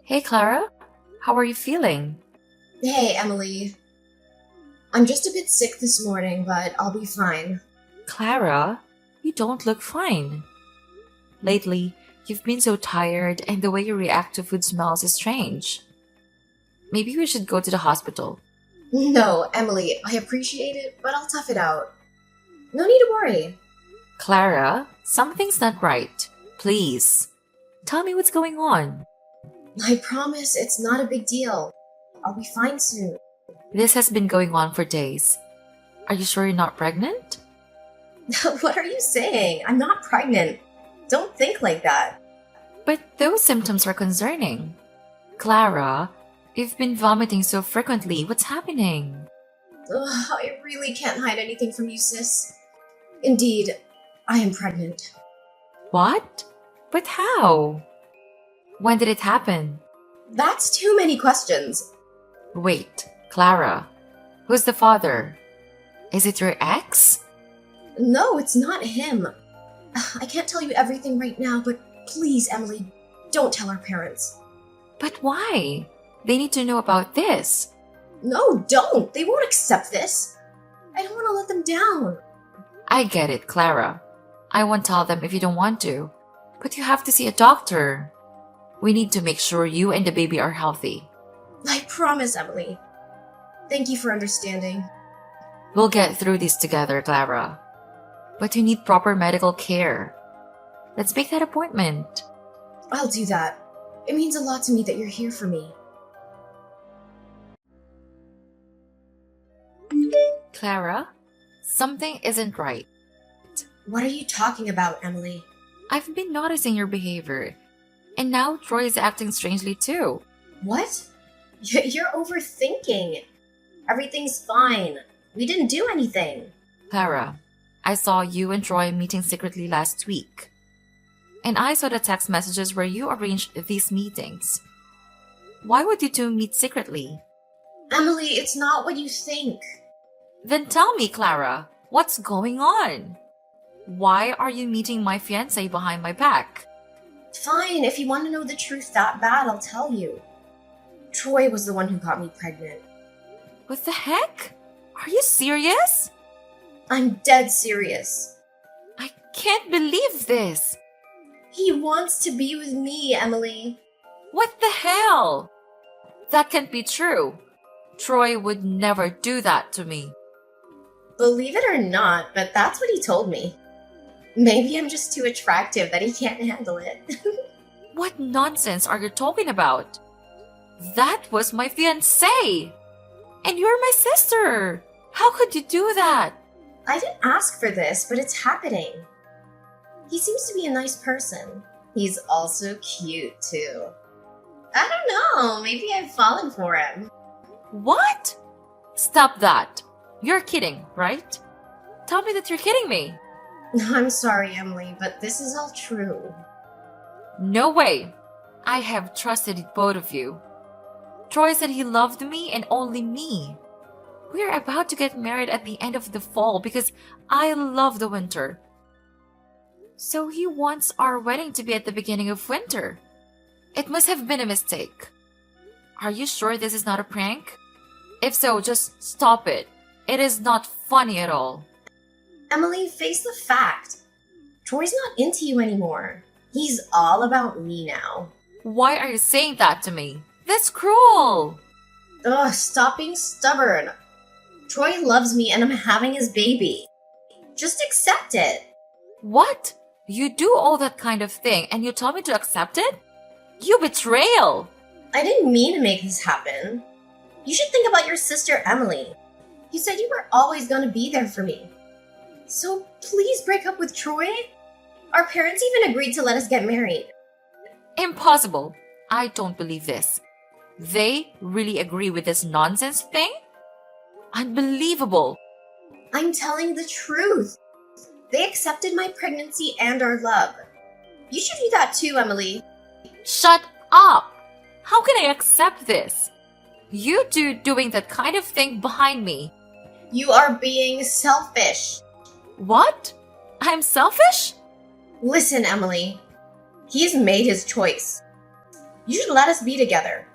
Hey Clara, how are you feeling? Hey, Emily. I'm just a bit sick this morning, but I'll be fine. Clara, you don't look fine. Lately, you've been so tired and the way you react to food smells is strange. Maybe we should go to the hospital. No, Emily, I appreciate it, but I'll tough it out. No need to worry. Clara, something's not right. Please, tell me what's going on. I promise it's not a big deal. I'll be fine soon. This has been going on for days. Are you sure you're not pregnant? What are you saying? I'm not pregnant. Don't think like that. But those symptoms are concerning. Clara, you've been vomiting so frequently. What's happening? Ugh, I really can't hide anything from you, sis. Indeed, I am pregnant. What? But how? When did it happen? That's too many questions. Wait, Clara. Who's the father? Is it your ex? No, it's not him. I can't tell you everything right now, but please, Emily, don't tell our parents. But why? They need to know about this. No, don't! They won't accept this! I don't want to let them down. I get it, Clara. I won't tell them if you don't want to. But you have to see a doctor. We need to make sure you and the baby are healthy. I promise, Emily. Thank you for understanding. We'll get through this together, Clara. But you need proper medical care. Let's make that appointment. I'll do that. It means a lot to me that you're here for me. Clara, something isn't right. What are you talking about, Emily? I've been noticing your behavior. And now Troy is acting strangely too. What? You're overthinking. Everything's fine. We didn't do anything. Clara, I saw you and Troy meeting secretly last week. And I saw the text messages where you arranged these meetings. Why would you two meet secretly? Emily, it's not what you think. Then tell me, Clara, what's going on? Why are you meeting my fiancé behind my back? Fine, if you want to know the truth that bad, I'll tell you. Troy was the one who got me pregnant. What the heck? Are you serious? I'm dead serious. I can't believe this. He wants to be with me, Emily. What the hell? That can't be true. Troy would never do that to me. Believe it or not, but that's what he told me. Maybe I'm just too attractive that he can't handle it. What nonsense are you talking about? That was my fiancé! And you're my sister! How could you do that? I didn't ask for this, but it's happening. He seems to be a nice person. He's also cute, too. I don't know, maybe I've fallen for him. What? Stop that. You're kidding, right? Tell me that you're kidding me. I'm sorry, Emily, but this is all true. No way. I have trusted both of you. Troy said he loved me and only me. We're about to get married at the end of the fall because I love the winter. So he wants our wedding to be at the beginning of winter. It must have been a mistake. Are you sure this is not a prank? If so, just stop it. It is not funny at all. Emily, face the fact. Troy's not into you anymore. He's all about me now. Why are you saying that to me? That's cruel. Ugh, stop being stubborn. Troy loves me and I'm having his baby. Just accept it. What? You do all that kind of thing and you tell me to accept it? You betrayal! I didn't mean to make this happen. You should think about your sister, Emily. You said you were always going to be there for me. So please break up with Troy. Our parents even agreed to let us get married. Impossible. I don't believe this. They really agree with this nonsense thing? Unbelievable. I'm telling the truth. They accepted my pregnancy and our love. You should do that too, Emily. Shut up! How can I accept this? You two doing that kind of thing behind me. You are being selfish. What? I'm selfish? Listen, Emily. He's made his choice. You should let us be together.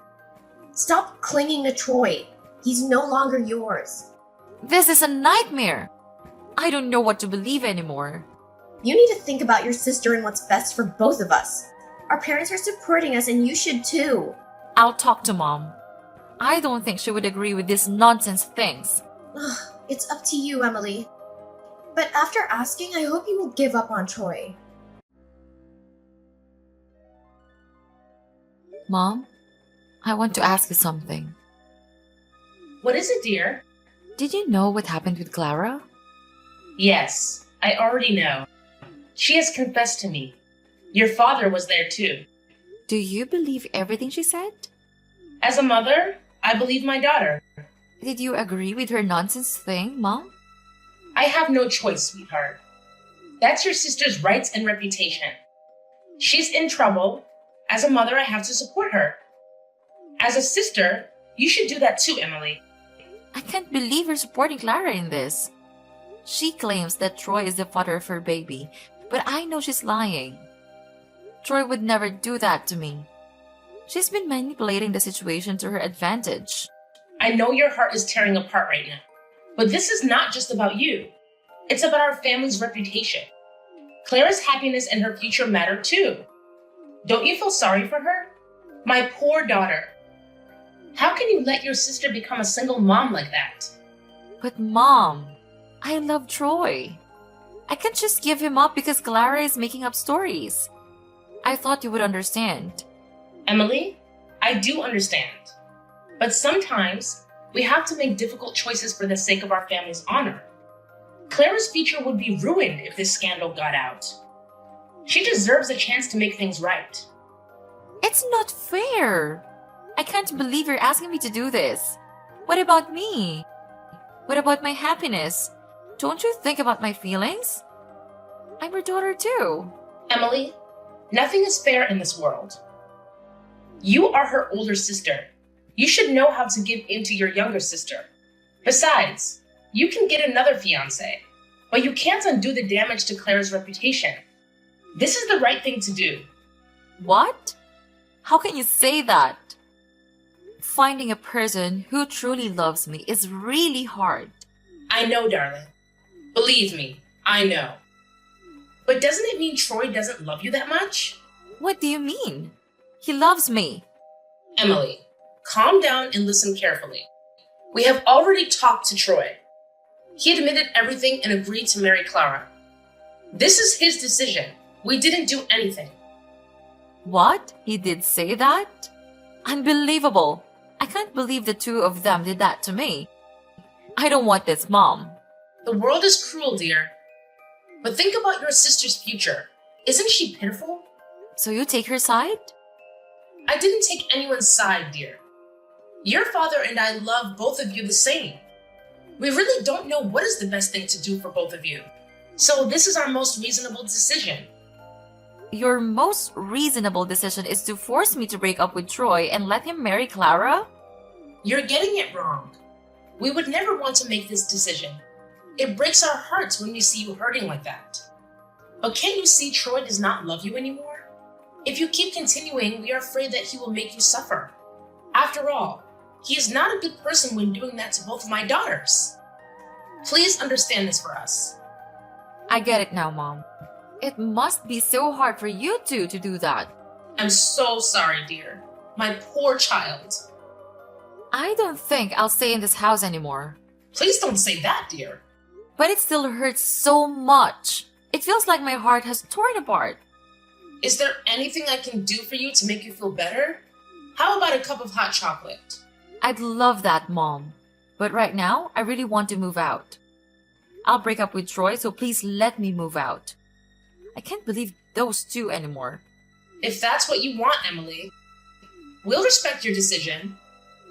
Stop clinging to Troy. He's no longer yours. This is a nightmare. I don't know what to believe anymore. You need to think about your sister and what's best for both of us. Our parents are supporting us and you should too. I'll talk to Mom. I don't think she would agree with these nonsense things. Ugh, it's up to you, Emily. But after asking, I hope you will give up on Troy. Mom, I want to ask you something. What is it, dear? Did you know what happened with Clara? Yes, I already know. She has confessed to me. Your father was there too. Do you believe everything she said? As a mother, I believe my daughter. Did you agree with her nonsense thing, Mom? I have no choice, sweetheart. That's your sister's rights and reputation. She's in trouble. As a mother, I have to support her. As a sister, you should do that too, Emily. I can't believe you're supporting Clara in this. She claims that Troy is the father of her baby, but I know she's lying. Troy would never do that to me. She's been manipulating the situation to her advantage. I know your heart is tearing apart right now, but this is not just about you. It's about our family's reputation. Clara's happiness and her future matter too. Don't you feel sorry for her? My poor daughter. How can you let your sister become a single mom like that? But Mom, I love Troy. I can't just give him up because Clara is making up stories. I thought you would understand. Emily, I do understand. But sometimes we have to make difficult choices for the sake of our family's honor. Clara's future would be ruined if this scandal got out. She deserves a chance to make things right. It's not fair. I can't believe you're asking me to do this. What about me? What about my happiness? Don't you think about my feelings? I'm your daughter too. Emily, nothing is fair in this world. You are her older sister. You should know how to give in to your younger sister. Besides, you can get another fiance, but you can't undo the damage to Clara's reputation. This is the right thing to do. What? How can you say that? Finding a person who truly loves me is really hard. I know, darling. Believe me, I know. But doesn't it mean Troy doesn't love you that much? What do you mean? He loves me. Emily, calm down and listen carefully. We have already talked to Troy. He admitted everything and agreed to marry Clara. This is his decision. We didn't do anything. What? He did say that? Unbelievable. I can't believe the two of them did that to me. I don't want this, Mom. The world is cruel, dear. But think about your sister's future. Isn't she pitiful? So you take her side? I didn't take anyone's side, dear. Your father and I love both of you the same. We really don't know what is the best thing to do for both of you. So this is our most reasonable decision. Your most reasonable decision is to force me to break up with Troy and let him marry Clara? You're getting it wrong. We would never want to make this decision. It breaks our hearts when we see you hurting like that. But can't you see Troy does not love you anymore? If you keep continuing, we are afraid that he will make you suffer. After all, he is not a good person when doing that to both of my daughters. Please understand this for us. I get it now, Mom. It must be so hard for you two to do that. I'm so sorry, dear. My poor child. I don't think I'll stay in this house anymore. Please don't say that, dear. But it still hurts so much. It feels like my heart has torn apart. Is there anything I can do for you to make you feel better? How about a cup of hot chocolate? I'd love that, Mom. But right now, I really want to move out. I'll break up with Troy, so please let me move out. I can't believe those two anymore. If that's what you want, Emily, we'll respect your decision.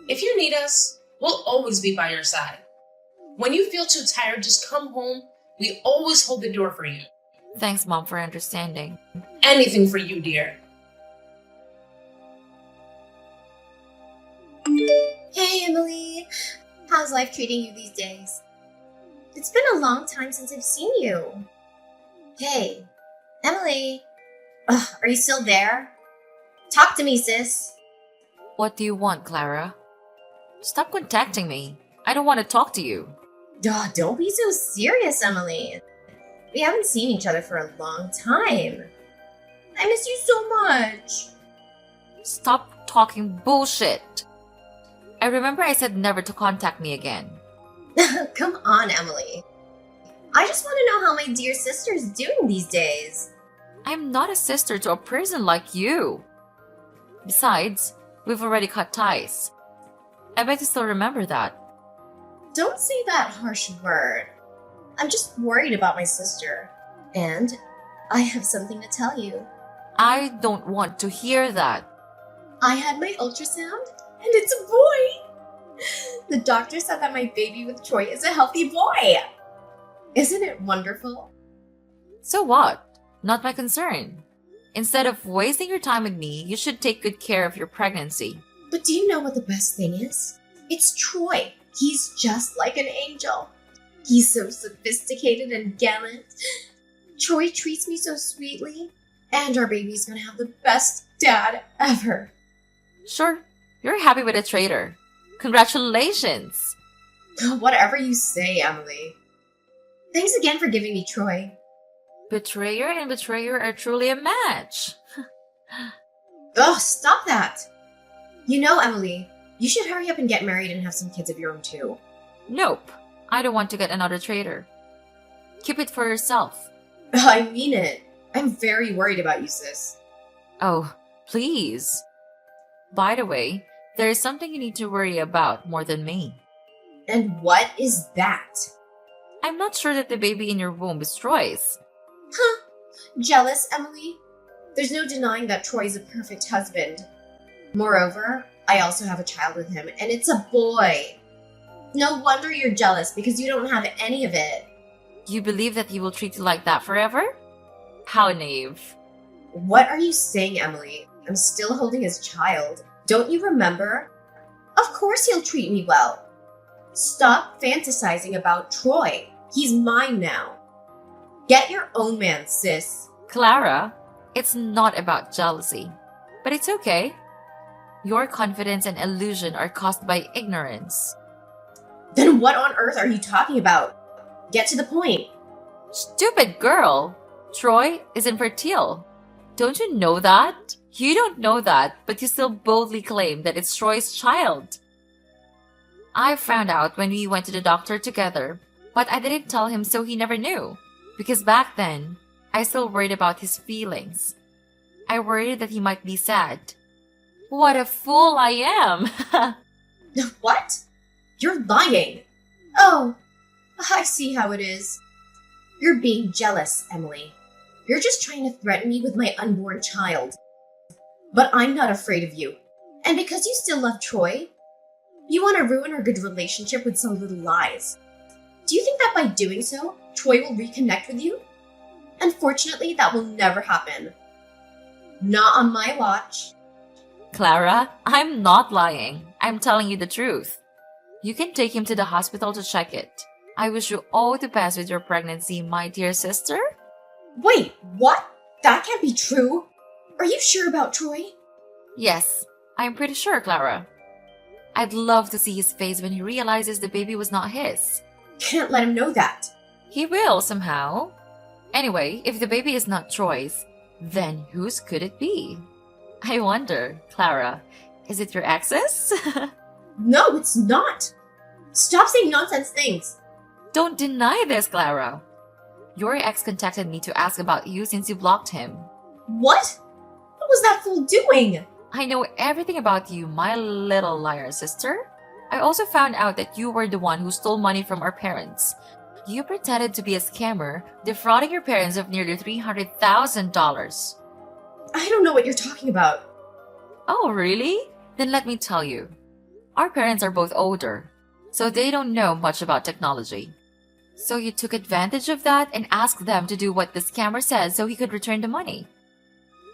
If you need us, we'll always be by your side. When you feel too tired, just come home. We always hold the door for you. Thanks, Mom, for understanding. Anything for you, dear. Hey, Emily. How's life treating you these days? It's been a long time since I've seen you. Hey, Emily. Ugh, are you still there? Talk to me, sis. What do you want, Clara? Stop contacting me. I don't want to talk to you. Duh, don't be so serious, Emily. We haven't seen each other for a long time. I miss you so much. Stop talking bullshit. I remember I said never to contact me again. Come on, Emily. I just want to know how my dear sister's doing these days. I'm not a sister to a person like you. Besides, we've already cut ties. I bet you still remember that. Don't say that harsh word. I'm just worried about my sister. And I have something to tell you. I don't want to hear that. I had my ultrasound, and it's a boy. The doctor said that my baby with Troy is a healthy boy. Isn't it wonderful? So what? Not my concern. Instead of wasting your time with me, you should take good care of your pregnancy. But do you know what the best thing is? It's Troy. He's just like an angel. He's so sophisticated and gallant. Troy treats me so sweetly. And our baby's gonna have the best dad ever. Sure, you're happy with a traitor. Congratulations! Whatever you say, Emily. Thanks again for giving me Troy. Betrayer and betrayer are truly a match. Ugh, stop that! You know, Emily, you should hurry up and get married and have some kids of your own too. Nope, I don't want to get another traitor. Keep it for yourself. I mean it. I'm very worried about you, sis. Oh, please. By the way, there is something you need to worry about more than me. And what is that? I'm not sure that the baby in your womb is Troy's. Huh? Jealous, Emily? There's no denying that Troy's a perfect husband. Moreover, I also have a child with him, and it's a boy. No wonder you're jealous because you don't have any of it. You believe that he will treat you like that forever? How naive. What are you saying, Emily? I'm still holding his child. Don't you remember? Of course he'll treat me well. Stop fantasizing about Troy. He's mine now. Get your own man, sis. Clara, it's not about jealousy. But it's okay. Your confidence and illusion are caused by ignorance. Then what on earth are you talking about? Get to the point. Stupid girl! Troy is infertile. Don't you know that? You don't know that, but you still boldly claim that it's Troy's child. I found out when we went to the doctor together, but I didn't tell him so he never knew. Because back then, I still worried about his feelings. I worried that he might be sad. What a fool I am! What? You're lying. Oh, I see how it is. You're being jealous, Emily. You're just trying to threaten me with my unborn child. But I'm not afraid of you. And because you still love Troy, you want to ruin our good relationship with some little lies. Do you think that by doing so, Troy will reconnect with you? Unfortunately, that will never happen. Not on my watch. Clara, I'm not lying. I'm telling you the truth. You can take him to the hospital to check it. I wish you all the best with your pregnancy, my dear sister. Wait, what? That can't be true. Are you sure about Troy? Yes, I'm pretty sure, Clara. I'd love to see his face when he realizes the baby was not his. Can't let him know that. He will somehow. Anyway, if the baby is not Troy's, then whose could it be? I wonder, Clara, is it your ex's? No, it's not. Stop saying nonsense things. Don't deny this, Clara. Your ex contacted me to ask about you since you blocked him. What? What was that fool doing? I know everything about you, my little liar sister. I also found out that you were the one who stole money from our parents. You pretended to be a scammer, defrauding your parents of nearly $300,000. I don't know what you're talking about. Oh, really? Then let me tell you. Our parents are both older, so they don't know much about technology. So you took advantage of that and asked them to do what the scammer said so he could return the money.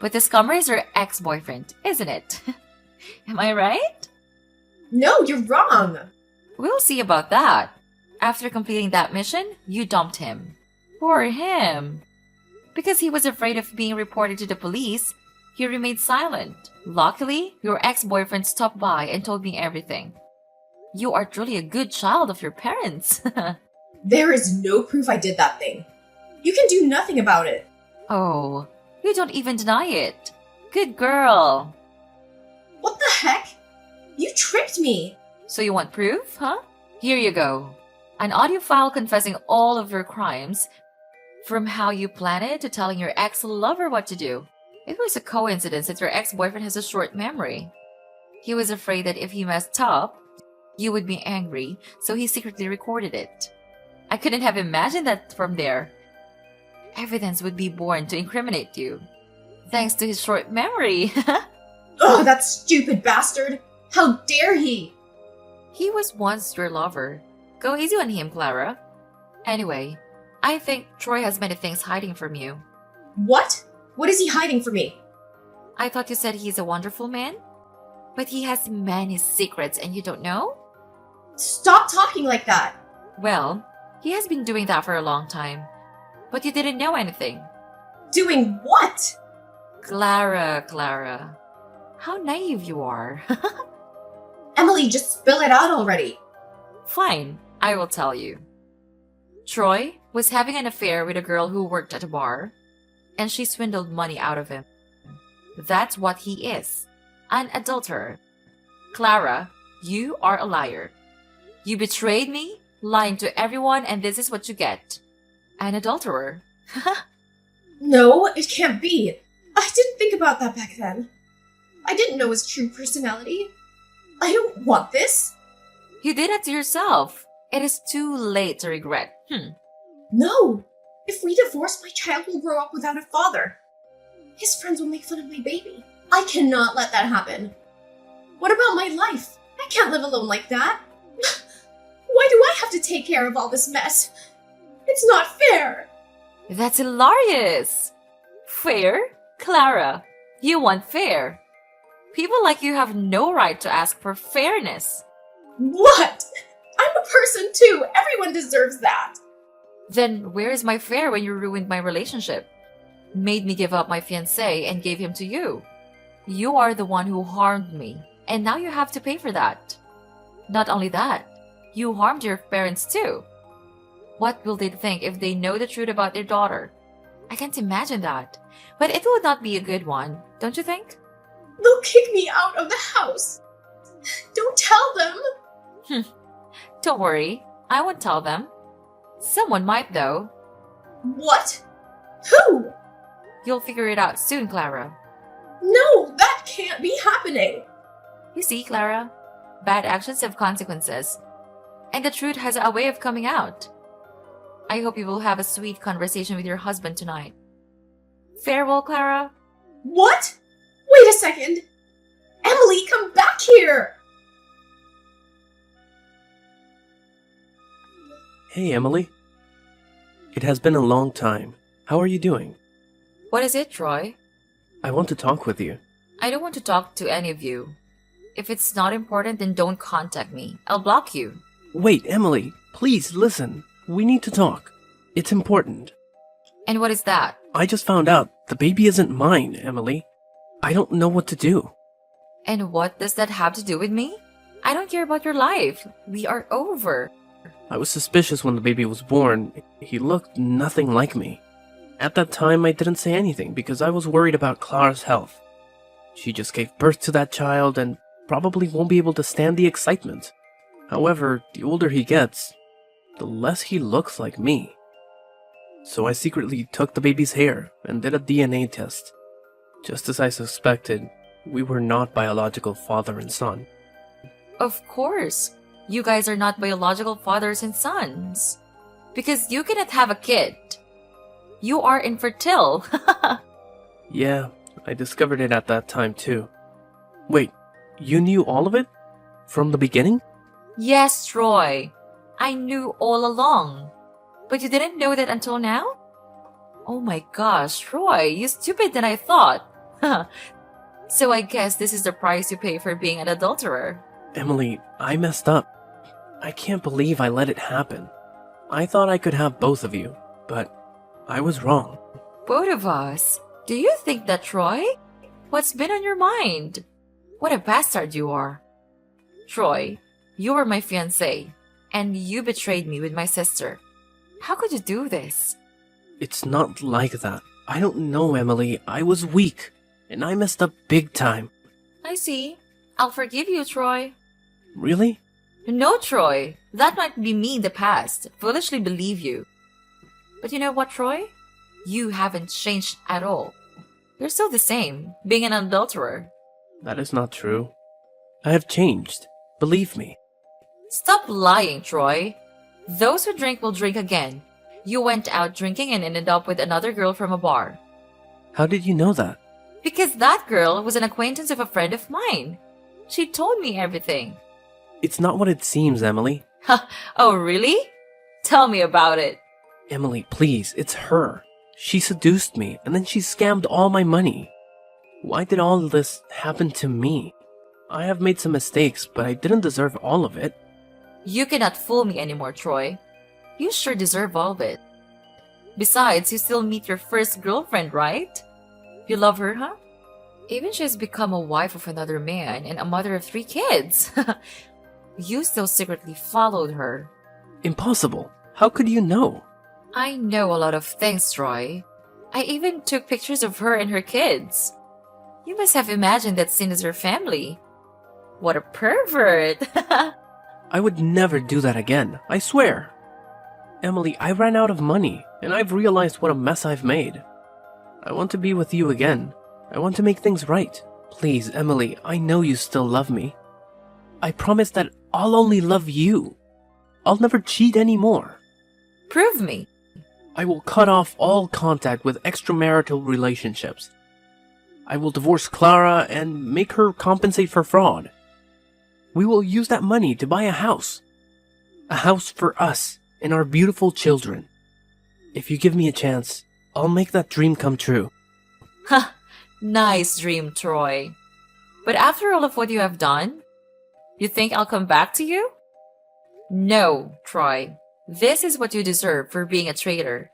But the scammer is your ex-boyfriend, isn't it? Am I right? No, you're wrong. We'll see about that. After completing that mission, you dumped him. Poor him. Because he was afraid of being reported to the police, he remained silent. Luckily, your ex-boyfriend stopped by and told me everything. You are truly a good child of your parents. There is no proof I did that thing. You can do nothing about it. Oh, you don't even deny it. Good girl. What the heck? You tricked me. So you want proof, huh? Here you go. An audio file confessing all of your crimes, from how you planned it to telling your ex-lover what to do. It was a coincidence that your ex-boyfriend has a short memory. He was afraid that if he messed up, you would be angry, so he secretly recorded it. I couldn't have imagined that from there. Evidence would be born to incriminate you. Thanks to his short memory. Ugh, that stupid bastard! How dare he! He was once your lover. Go easy on him, Clara. Anyway, I think Troy has many things hiding from you. What? What is he hiding from me? I thought you said he's a wonderful man? But he has many secrets and you don't know? Stop talking like that! Well, he has been doing that for a long time. But you didn't know anything. Doing what? Clara. How naive you are. Emily, just spill it out already. Fine, I will tell you. Troy was having an affair with a girl who worked at a bar, and she swindled money out of him. That's what he is. An adulterer. Clara, you are a liar. You betrayed me, lying to everyone, and this is what you get. An adulterer. No, it can't be. I didn't think about that back then. I didn't know his true personality. I don't want this. You did it to yourself. It is too late to regret. No! If we divorce, my child will grow up without a father. His friends will make fun of my baby. I cannot let that happen. What about my life? I can't live alone like that. Why do I have to take care of all this mess? It's not fair. That's hilarious. Fair? Clara, you want fair. People like you have no right to ask for fairness. What? I'm a person too. Everyone deserves that. Then where is my fair when you ruined my relationship? Made me give up my fiancé and gave him to you. You are the one who harmed me, and now you have to pay for that. Not only that, you harmed your parents too. What will they think if they know the truth about their daughter? I can't imagine that. But it would not be a good one, don't you think? They'll kick me out of the house. Don't tell them. Don't worry, I won't tell them. Someone might though. What? Who? You'll figure it out soon, Clara. No, that can't be happening. You see, Clara, bad actions have consequences. And the truth has a way of coming out. I hope you will have a sweet conversation with your husband tonight. Farewell, Clara. What? Wait a second. Emily, come back here. Hey, Emily. It has been a long time. How are you doing? What is it, Troy? I want to talk with you. I don't want to talk to any of you. If it's not important, then don't contact me. I'll block you. Wait, Emily, please listen. We need to talk. It's important. And what is that? I just found out the baby isn't mine, Emily. I don't know what to do. And what does that have to do with me? I don't care about your life. We are over. I was suspicious when the baby was born. He looked nothing like me. At that time, I didn't say anything because I was worried about Clara's health. She just gave birth to that child and probably won't be able to stand the excitement. However, the older he gets, the less he looks like me. So I secretly took the baby's hair and did a DNA test. Just as I suspected, we were not biological father and son. Of course. You guys are not biological fathers and sons. Because you cannot have a kid. You are infertile. Yeah, I discovered it at that time too. Wait, you knew all of it? From the beginning? Yes, Troy. I knew all along. But you didn't know that until now? Oh my gosh, Troy, you stupid than I thought. So I guess this is the price you pay for being an adulterer. Emily, I messed up. I can't believe I let it happen. I thought I could have both of you, but I was wrong. Both of us? Do you think that, Troy? What's been on your mind? What a bastard you are. Troy, you were my fiancé, and you betrayed me with my sister. How could you do this? It's not like that. I don't know, Emily. I was weak, and I messed up big time. I see. I'll forgive you, Troy. Really? No, Troy. That might be me in the past. Foolishly believe you. But you know what, Troy? You haven't changed at all. You're still the same, being an adulterer. That is not true. I have changed. Believe me. Stop lying, Troy. Those who drink will drink again. You went out drinking and ended up with another girl from a bar. How did you know that? Because that girl was an acquaintance of a friend of mine. She told me everything. It's not what it seems, Emily. Oh, really? Tell me about it. Emily, please, it's her. She seduced me, and then she scammed all my money. Why did all this happen to me? I have made some mistakes, but I didn't deserve all of it. You cannot fool me anymore, Troy. You sure deserve all of it. Besides, you still meet your first girlfriend, right? You love her, huh? Even she's become a wife of another man and a mother of 3 kids. You still secretly followed her. Impossible. How could you know? I know a lot of things, Troy. I even took pictures of her and her kids. You must have imagined that scene as your family. What a pervert! I would never do that again, I swear. Emily, I ran out of money, and I've realized what a mess I've made. I want to be with you again. I want to make things right. Please, Emily, I know you still love me. I promise that I'll only love you. I'll never cheat anymore. Prove me. I will cut off all contact with extramarital relationships. I will divorce Clara and make her compensate for fraud. We will use that money to buy a house. A house for us and our beautiful children. If you give me a chance, I'll make that dream come true. Ha! Nice dream, Troy. But after all of what you have done, you think I'll come back to you? No, Troy. This is what you deserve for being a traitor.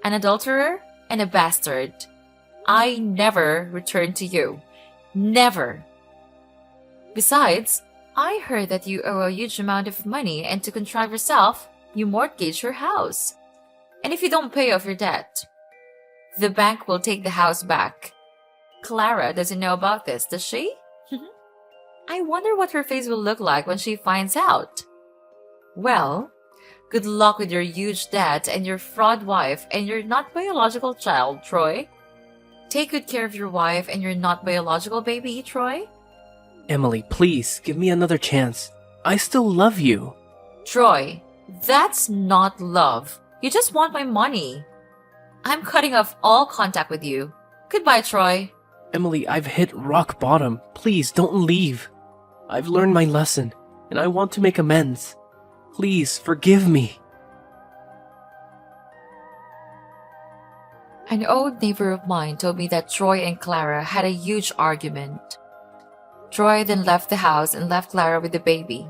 An adulterer and a bastard. I never return to you. Never. Besides, I heard that you owe a huge amount of money, and to contrive yourself, you mortgage your house. And if you don't pay off your debt, the bank will take the house back. Clara doesn't know about this, does she? I wonder what her face will look like when she finds out. Well, good luck with your huge debt and your fraud wife and your not biological child, Troy. Take good care of your wife and your not biological baby, Troy. Emily, please, give me another chance. I still love you. Troy, that's not love. You just want my money. I'm cutting off all contact with you. Goodbye, Troy. Emily, I've hit rock bottom. Please, don't leave. I've learned my lesson, and I want to make amends. Please, forgive me. An old neighbor of mine told me that Troy and Clara had a huge argument. Troy then left the house and left Clara with the baby.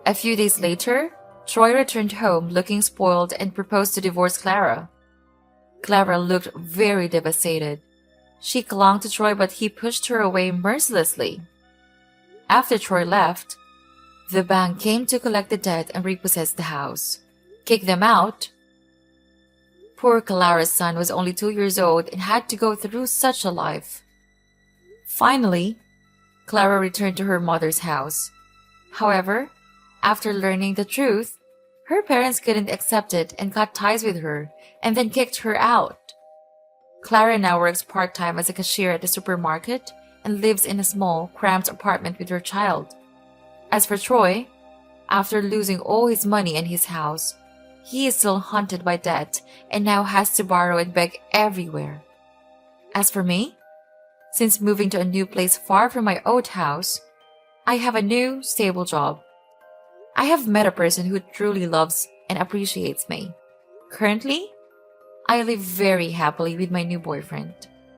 A few days later, Troy returned home looking spoiled and proposed to divorce Clara. Clara looked very devastated. She clung to Troy, but he pushed her away mercilessly. After Troy left, the bank came to collect the debt and repossess the house. Kick them out? Poor Clara's son was only 2 years old and had to go through such a life. Finally, Clara returned to her mother's house. However, after learning the truth, her parents couldn't accept it and cut ties with her and then kicked her out. Clara now works part-time as a cashier at the supermarket and lives in a small, cramped apartment with her child. As for Troy, after losing all his money and his house, he is still haunted by debt and now has to borrow and beg everywhere. As for me, since moving to a new place far from my old house, I have a new, stable job. I have met a person who truly loves and appreciates me. Currently, I live very happily with my new boyfriend.